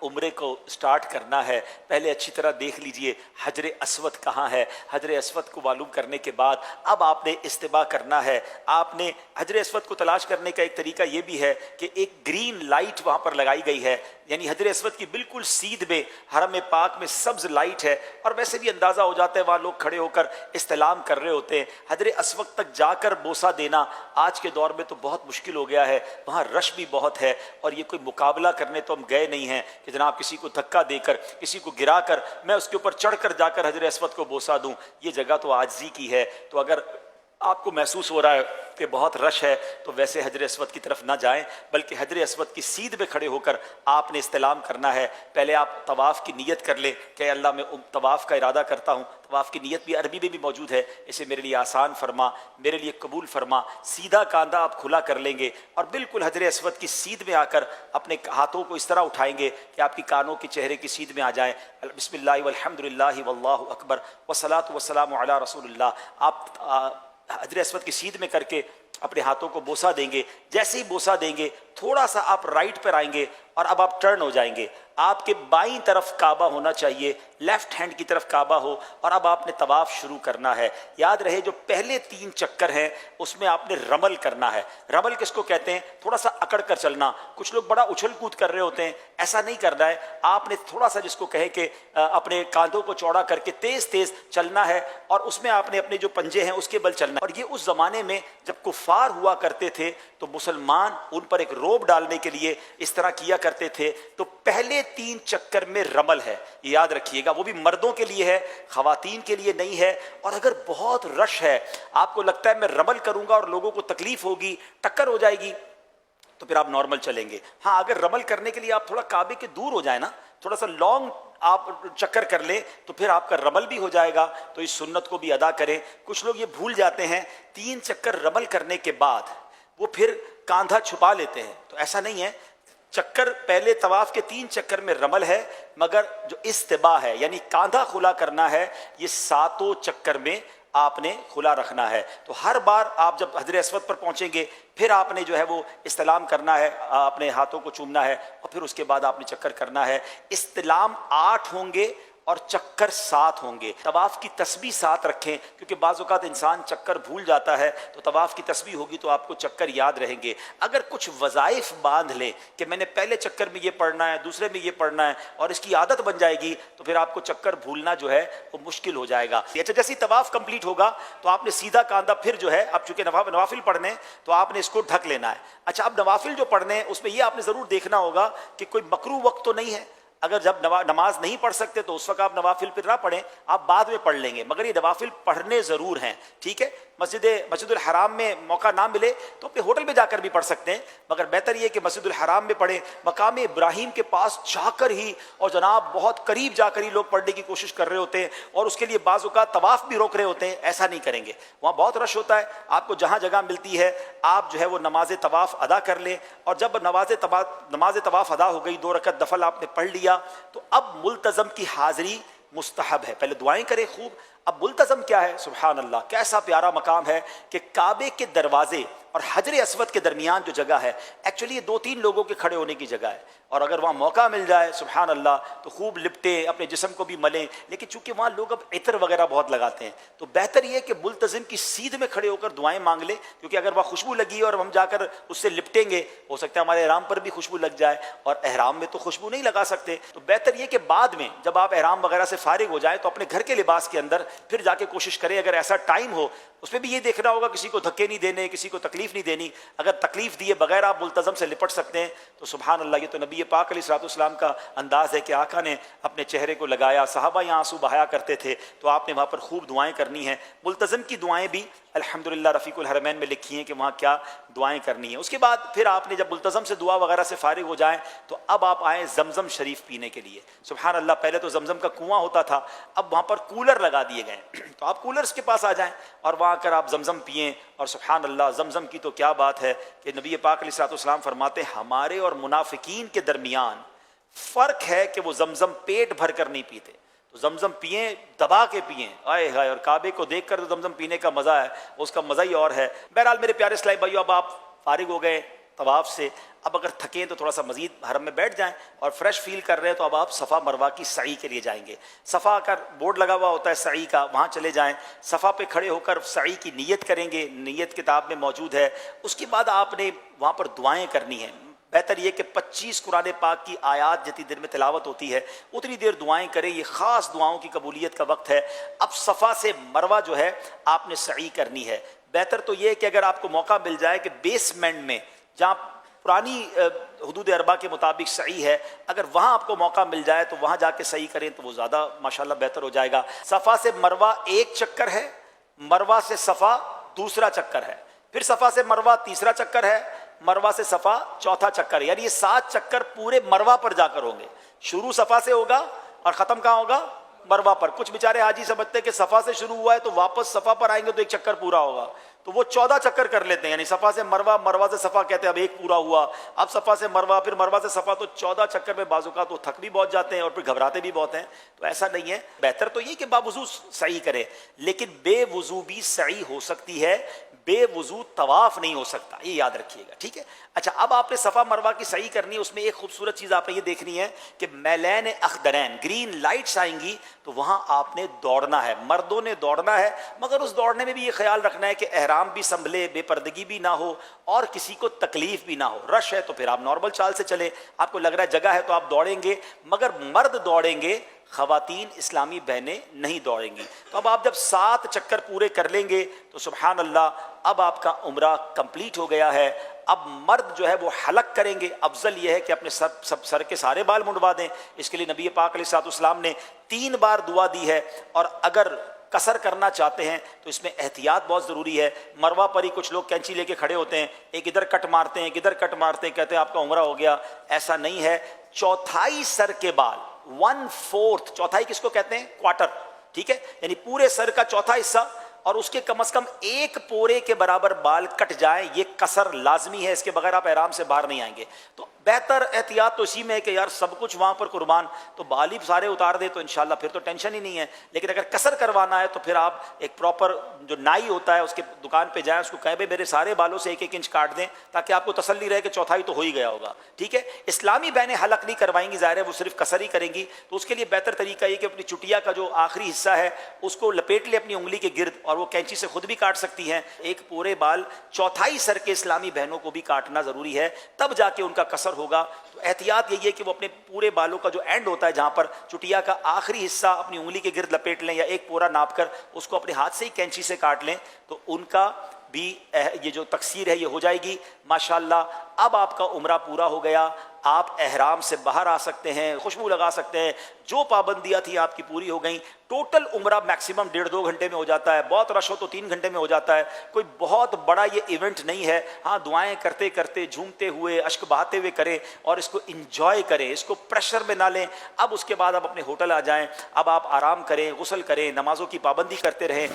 عمرے کو سٹارٹ کرنا ہے، پہلے اچھی طرح دیکھ لیجئے حجر اسود کہاں ہے۔ حجر اسود کو معلوم کرنے کے بعد اب آپ نے استباء کرنا ہے۔ آپ نے حجر اسود کو تلاش کرنے کا ایک طریقہ یہ بھی ہے کہ ایک گرین لائٹ وہاں پر لگائی گئی ہے، یعنی حجر اسود کی بالکل سیدھ میں حرم پاک میں سبز لائٹ ہے، اور ویسے بھی اندازہ ہو جاتا ہے وہاں لوگ کھڑے ہو کر استلام کر رہے ہوتے ہیں۔ حجر اسود تک جا کر بوسہ دینا آج کے دور میں تو بہت مشکل ہو گیا ہے، وہاں رش بھی بہت ہے، اور یہ کوئی مقابلہ کرنے تو ہم گئے نہیں ہیں کہ جناب کسی کو دھکا دے کر کسی کو گرا کر میں اس کے اوپر چڑھ کر جا کر حجر اسود کو بوسہ دوں، یہ جگہ تو عاجزی کی ہے۔ تو اگر آپ کو محسوس ہو رہا ہے کہ بہت رش ہے تو ویسے حجر اسود کی طرف نہ جائیں، بلکہ حجر اسود کی سیدھ میں کھڑے ہو کر آپ نے استلام کرنا ہے۔ پہلے آپ طواف کی نیت کر لیں کہ اللہ میں طواف کا ارادہ کرتا ہوں، طواف کی نیت بھی عربی میں بھی موجود ہے، اسے میرے لیے آسان فرما، میرے لیے قبول فرما۔ سیدھا کاندھا آپ کھلا کر لیں گے اور بالکل حجر اسود کی سیدھ میں آ کر اپنے ہاتھوں کو اس طرح اٹھائیں گے کہ آپ کی کانوں کی چہرے کی سیدھ میں آ جائیں۔ بسم اللہ والحمد للہ واللہ اکبر والصلاۃ والسلام علی رسول اللہ۔ آپ حجر اسود کی سیدھ میں کر کے اپنے ہاتھوں کو بوسہ دیں گے۔ جیسے ہی بوسہ دیں گے تھوڑا سا آپ رائٹ پر آئیں گے اور اب آپ ٹرن ہو جائیں گے۔ آپ کے بائیں طرف کعبہ ہونا چاہیے، لیفٹ ہینڈ کی طرف کعبہ ہو، اور اب آپ نے طواف شروع کرنا ہے۔ یاد رہے جو پہلے 3 چکر ہیں اس میں آپ نے رمل کرنا ہے۔ رمل کس کو کہتے ہیں؟ تھوڑا سا اکڑ کر چلنا۔ کچھ لوگ بڑا اچھل کود کر رہے ہوتے ہیں، ایسا نہیں کرنا ہے۔ آپ نے تھوڑا سا جس کو کہیں کہ اپنے کاندھوں کو چوڑا کر کے تیز تیز چلنا ہے، اور اس میں آپ نے اپنے جو پنجے ہیں اس کے بل چلنا ہے۔ اور یہ اس زمانے میں جب کفار ہوا کرتے تھے تو مسلمان ان پر ایک روب ڈالنے کے لیے اس طرح کیا کرتے تھے۔ تو پہلے 3 چکر میں رمل ہے، یہ یاد رکھیے گا، وہ بھی مردوں کے لیے ہے، خواتین کے لیے نہیں ہے۔ اور اگر بہت رش ہے، آپ کو لگتا ہے میں رمل کروں گا اور لوگوں کو تکلیف ہوگی، ٹکر ہو جائے گی، تو پھر آپ نارمل چلیں گے۔ ہاں اگر رمل کرنے کے لیے آپ تھوڑا کعبے کے دور ہو جائیں نا، تھوڑا سا لانگ آپ چکر کر لیں، تو پھر آپ کا رمل بھی ہو جائے گا۔ تو اس سنت کو بھی ادا کریں۔ کچھ لوگ یہ بھول جاتے ہیں، 3 چکر رمل کرنے کے بعد وہ پھر کاندھا چھپا لیتے ہیں، تو ایسا نہیں ہے۔ چکر پہلے طواف کے 3 چکر میں رمل ہے، مگر جو استباء ہے یعنی کاندھا کھلا کرنا ہے، یہ 7 چکر میں آپ نے کھلا رکھنا ہے۔ تو ہر بار آپ جب حجر اسود پر پہنچیں گے پھر آپ نے جو ہے وہ استلام کرنا ہے، اپنے ہاتھوں کو چومنا ہے، اور پھر اس کے بعد آپ نے چکر کرنا ہے۔ استلام 8 ہوں گے اور چکر 7 ہوں گے۔ طواف کی تسبیح 7 رکھیں، کیونکہ بعض اوقات انسان چکر بھول جاتا ہے، تو طواف کی تسبیح ہوگی تو آپ کو چکر یاد رہیں گے۔ اگر کچھ وظائف باندھ لیں کہ میں نے پہلے چکر میں یہ پڑھنا ہے، دوسرے میں یہ پڑھنا ہے، اور اس کی عادت بن جائے گی، تو پھر آپ کو چکر بھولنا جو ہے وہ مشکل ہو جائے گا۔ اچھا جیسے ہی طواف کمپلیٹ ہوگا تو آپ نے سیدھا کاندھا پھر جو ہے، اب چونکہ نوافل پڑھنے ہیں تو آپ نے اس کو ڈھک لینا ہے۔ اچھا اب نوافل جو پڑھنے ہیں اس میں یہ آپ نے ضرور دیکھنا ہوگا کہ کوئی مکروہ وقت تو نہیں ہے۔ اگر جب نماز نہیں پڑھ سکتے تو اس وقت آپ نوافل پھر نہ پڑھیں، آپ بعد میں پڑھ لیں گے، مگر یہ نوافل پڑھنے ضرور ہیں، ٹھیک ہے۔ مسجد الحرام میں موقع نہ ملے تو اپنے ہوٹل میں جا کر بھی پڑھ سکتے ہیں، مگر بہتر یہ کہ مسجد الحرام میں پڑھیں۔ مقام ابراہیم کے پاس جا کر ہی، اور جناب بہت قریب جا کر ہی لوگ پڑھنے کی کوشش کر رہے ہوتے ہیں، اور اس کے لیے بعض اوقات طواف بھی روک رہے ہوتے ہیں، ایسا نہیں کریں گے، وہاں بہت رش ہوتا ہے۔ آپ کو جہاں جگہ ملتی ہے آپ جو ہے وہ نماز طواف ادا کر لیں، اور جب نماز طواف ادا ہو گئی، 2 رکعت نفل آپ نے پڑھ لیا، تو اب ملتزم کی حاضری مستحب ہے۔ پہلے دعائیں کریں خوب۔ اب ملتزم کیا ہے؟ سبحان اللہ، کیسا پیارا مقام ہے کہ کعبے کے دروازے اور حجر اسود کے درمیان جو جگہ ہے، ایکچولی یہ 2-3 لوگوں کے کھڑے ہونے کی جگہ ہے، اور اگر وہاں موقع مل جائے سبحان اللہ تو خوب لپٹیں، اپنے جسم کو بھی ملیں۔ لیکن چونکہ وہاں لوگ اب عطر وغیرہ بہت لگاتے ہیں، تو بہتر یہ کہ ملتزم کی سیدھ میں کھڑے ہو کر دعائیں مانگ لیں، کیونکہ اگر وہاں خوشبو لگی ہے اور ہم جا کر اس سے لپٹیں گے، ہو سکتا ہے ہمارے احرام پر بھی خوشبو لگ جائے، اور احرام میں تو خوشبو نہیں لگا سکتے۔ تو بہتر یہ کہ بعد میں جب آپ احرام وغیرہ سے فارغ ہو جائیں تو اپنے گھر کے لباس کے اندر پھر جا کے کوشش کریں، اگر ایسا ٹائم ہو اس میں بھی یہ دیکھنا ہوگا کسی کو دھکے نہیں دینے، کسی کو تکلیف نہیں دینی۔ اگر تکلیف دیے بغیر آپ ملتزم سے لپٹ سکتے ہیں تو سبحان اللہ، یہ تو نبی پاک علیہ الصلوۃ والسلام کا انداز ہے کہ آقا نے اپنے چہرے کو لگایا، صحابہ یہاں آنسو بہایا کرتے تھے، تو آپ نے وہاں پر خوب دعائیں کرنی ہیں۔ ملتزم کی دعائیں بھی الحمدللہ رفیق الحرمین میں لکھی ہیں کہ وہاں کیا دعائیں کرنی ہیں۔ اس کے بعد پھر آپ نے جب ملتزم سے دعا وغیرہ سے فارغ ہو جائیں تو اب آپ آئیں زمزم شریف پینے کے لیے۔ سبحان اللہ، پہلے تو زمزم کا کنواں ہوتا تھا، اب وہاں پر کولر لگا دیے گئے ہیں، تو آپ کولرز کے پاس آ جائیں اور وہاں کر آپ زمزم پئیں۔ اور سبحان اللہ، زمزم کی تو کیا بات ہے کہ نبی پاک علیہ الصلوۃ والسلام فرماتے ہیں ہمارے اور منافقین کے درمیان فرق ہے کہ وہ زمزم پیٹ بھر کر نہیں پیتے، تو زمزم پئیں، دبا کے پئیں، آئے ہائے، اور کعبے کو دیکھ کر تو زمزم پینے کا مزہ ہے، اس کا مزہ ہی اور ہے۔ بہرحال میرے پیارے اسلامی بھائیو، اب آپ فارغ ہو گئے، طواف سے، اب اگر تھکیں تو تھوڑا سا مزید حرم میں بیٹھ جائیں، اور فریش فیل کر رہے ہیں تو اب آپ صفا مروہ کی سعی کے لیے جائیں گے۔ صفا کا بورڈ لگا ہوا ہوتا ہے سعی کا، وہاں چلے جائیں، صفا پہ کھڑے ہو کر سعی کی نیت کریں گے، نیت کتاب میں موجود ہے۔ اس کے بعد آپ نے وہاں پر دعائیں کرنی ہیں۔ بہتر یہ کہ 25 قرآن پاک کی آیات جتنی دیر میں تلاوت ہوتی ہے اتنی دیر دعائیں کریں، یہ خاص دعاؤں کی قبولیت کا وقت ہے۔ اب صفا سے مروہ جو ہے آپ نے سعی کرنی ہے۔ بہتر تو یہ کہ اگر آپ کو موقع مل جائے کہ بیسمنٹ میں جہاں پرانی حدود اربع کے مطابق سعی ہے، اگر وہاں آپ کو موقع مل جائے تو وہاں جا کے سعی کریں تو وہ زیادہ ماشاءاللہ بہتر ہو جائے گا۔ صفا سے مروہ ایک چکر ہے، مروہ سے صفا دوسرا چکر ہے، پھر صفا سے مروہ تیسرا چکر ہے، مروہ سے صفا چوتھا چکر ہے، یعنی یہ 7 چکر پورے مروہ پر جا کر ہوں گے۔ شروع صفا سے ہوگا اور ختم کہاں ہوگا؟ مروہ پر۔ کچھ بیچارے حاجی سمجھتے ہیں کہ صفا سے شروع ہوا ہے تو واپس صفا پر آئیں گے تو ایک چکر پورا ہوگا، تو وہ 14 چکر کر لیتے ہیں، یعنی صفا سے مروہ، مروہ سے صفا کہتے ہیں اب ایک پورا ہوا، اب صفا سے مروہ، پھر مروہ سے صفا، تو 14 چکر میں بعض اوقات وہ تھک بھی بہت جاتے ہیں اور پھر گھبراتے بھی بہت ہیں۔ تو ایسا نہیں ہے، بہتر تو یہ کہ باوضو سعی کرے، لیکن بے وضو بھی سعی ہو سکتی ہے، بے وضو طواف نہیں ہو سکتا، یہ یاد رکھیے گا، ٹھیک ہے۔ اچھا، اب آپ نے صفا مروہ کی سعی کرنی ہے، اس میں ایک خوبصورت چیز آپ نے یہ دیکھنی ہے کہ میلین اخضرین، گرین لائٹس آئیں گی تو وہاں آپ نے دوڑنا ہے، مردوں نے دوڑنا ہے، مگر اس دوڑنے میں بھی یہ خیال رکھنا ہے کہ احرام بھی سنبھلے، بے پردگی بھی نہ ہو اور کسی کو تکلیف بھی نہ ہو۔ رش ہے تو پھر آپ نارمل چال سے چلیں، آپ کو لگ رہا ہے جگہ ہے تو آپ دوڑیں گے، مگر مرد دوڑیں گے، خواتین اسلامی بہنیں نہیں دوڑیں گی۔ تو اب آپ جب 7 چکر پورے کر لیں گے تو سبحان اللہ، اب آپ کا عمرہ کمپلیٹ ہو گیا ہے۔ اب مرد جو ہے وہ حلق کریں گے، افضل یہ ہے کہ اپنے سر کے سارے بال منڈوا دیں، اس کے لیے نبی پاک علیہ الصلوۃ والسلام نے 3 بار دعا دی ہے، اور اگر قصر کرنا چاہتے ہیں تو اس میں احتیاط بہت ضروری ہے۔ مروہ پر ہی کچھ لوگ کینچی لے کے کھڑے ہوتے ہیں، ایک ادھر کٹ مارتے ہیں، ایک ادھر کٹ مارتے ہیں، کہتے ہیں آپ کا عمرہ ہو گیا، ایسا نہیں ہے۔ چوتھائی سر کے بال، 1/4، چوتھائی کس کو کہتے ہیں؟ کوارٹر، ٹھیک ہے، یعنی پورے سر کا چوتھا حصہ، اور اس کے کم از کم 1 پورے کے برابر بال کٹ جائیں، یہ قصر لازمی ہے، اس کے بغیر آپ احرام سے باہر نہیں آئیں گے۔ تو بہتر احتیاط تو اسی میں ہے کہ یار سب کچھ وہاں پر قربان، تو بال ہی سارے اتار دیں تو انشاءاللہ پھر تو ٹینشن ہی نہیں ہے۔ لیکن اگر قصر کروانا ہے تو پھر آپ ایک پراپر جو نائی ہوتا ہے اس کے دکان پہ جائیں، اس کو کہیں بھائی میرے سارے بالوں سے 1 انچ کاٹ دیں، تاکہ آپ کو تسلی رہے کہ چوتھائی تو ہو ہی گیا ہوگا، ٹھیک ہے۔ اسلامی بہنیں حلق نہیں کروائیں گی، ظاہر ہے وہ صرف قصر ہی کریں گی، تو اس کے لیے بہتر طریقہ یہ کہ اپنی چٹیا کا جو آخری حصہ ہے اس کو لپیٹ لے اپنی انگلی کے گرد، اور وہ کینچی سے خود بھی کاٹ سکتی ہیں۔ ایک پورے بال چوتھائی سر کے اسلامی بہنوں کو بھی کاٹنا ضروری ہے، تب جا کے ان کا قصر ہوگا۔ تو احتیاط یہی ہے کہ وہ اپنے پورے بالوں کا جو اینڈ ہوتا ہے، جہاں پر چٹیا کا آخری حصہ، اپنی انگلی کے گرد لپیٹ لیں، یا ایک پورا ناپ کر اس کو اپنے ہاتھ سے ہی کینچی سے کاٹ لیں، تو ان کا بھی یہ جو تقصیر ہے یہ ہو جائے گی ماشاءاللہ۔ اب آپ کا عمرہ پورا ہو گیا، آپ احرام سے باہر آ سکتے ہیں، خوشبو لگا سکتے ہیں، جو پابندیاں تھیں آپ کی پوری ہو گئیں۔ ٹوٹل عمرہ میکسیمم 1.5-2 گھنٹے میں ہو جاتا ہے، بہت رش ہو تو 3 گھنٹے میں ہو جاتا ہے، کوئی بہت بڑا یہ ایونٹ نہیں ہے۔ ہاں، دعائیں کرتے کرتے، جھومتے ہوئے، اشک بہاتے ہوئے کریں، اور اس کو انجوائے کریں، اس کو پریشر میں نہ لیں۔ اب اس کے بعد آپ اپنے ہوٹل آ جائیں، اب آپ آرام کریں، غسل کریں، نمازوں کی پابندی کرتے رہیں۔